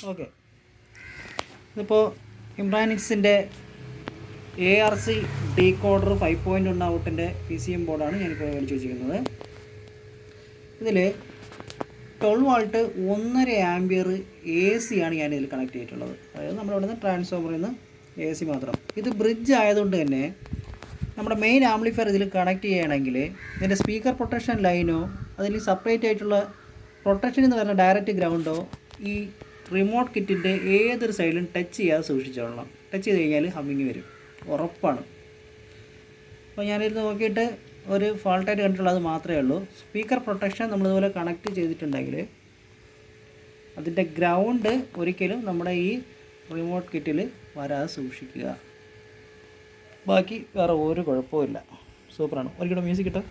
Okay, ഇതിപ്പോൾ ഇംബ്രാനിക്സിൻ്റെ ARC decoder 5.1 ഔട്ടിൻ്റെ PCM ബോർഡാണ് ഞാനിപ്പോൾ മേടിച്ച് വെച്ചിരിക്കുന്നത്. ഇതിൽ 12 വാൾട്ട് 1.5 ആംപിയർ AC ആണ് ഞാനിതിൽ കണക്ട് ചെയ്തിട്ടുള്ളത്. അതായത് നമ്മുടെ ഇവിടെ നിന്ന് ട്രാൻസ്ഫോമറിൽ നിന്ന് AC മാത്രം. ഇത് ബ്രിഡ്ജ് ആയതുകൊണ്ട് തന്നെ നമ്മുടെ മെയിൻ ആംപ്ലിഫയർ ഇതിൽ കണക്ട് ചെയ്യുകയാണെങ്കിൽ ഇതിൻ്റെ സ്പീക്കർ പ്രൊട്ടക്ഷൻ ലൈനോ അതിൽ സെപ്പറേറ്റ് ആയിട്ടുള്ള പ്രൊട്ടക്ഷൻ എന്ന് പറഞ്ഞ ഡയറക്റ്റ് ഗ്രൗണ്ടോ ഈ റിമോട്ട് കിറ്റിൻ്റെ ഏതൊരു സൈഡിലും ടച്ച് ചെയ്യാതെ സൂക്ഷിച്ചോളണം. ടച്ച് ചെയ്ത് കഴിഞ്ഞാൽ ഹമ്മിങ് വരും, ഉറപ്പാണ്. അപ്പോൾ ഞാനിത് നോക്കിയിട്ട് ഒരു ഫാൾട്ടായിട്ട് കണ്ടിട്ടുള്ളത് മാത്രമേ ഉള്ളൂ. സ്പീക്കർ പ്രൊട്ടക്ഷൻ നമ്മളിതുപോലെ കണക്ട് ചെയ്തിട്ടുണ്ടെങ്കിൽ അതിൻ്റെ ഗ്രൗണ്ട് ഒരിക്കലും നമ്മുടെ ഈ റിമോട്ട് കിറ്റിൽ വരാതെ സൂക്ഷിക്കുക. ബാക്കി വേറെ ഒരു കുഴപ്പമില്ല. സൂപ്പറാണ്. ഒരിക്കലും മ്യൂസിക് കിട്ടുക.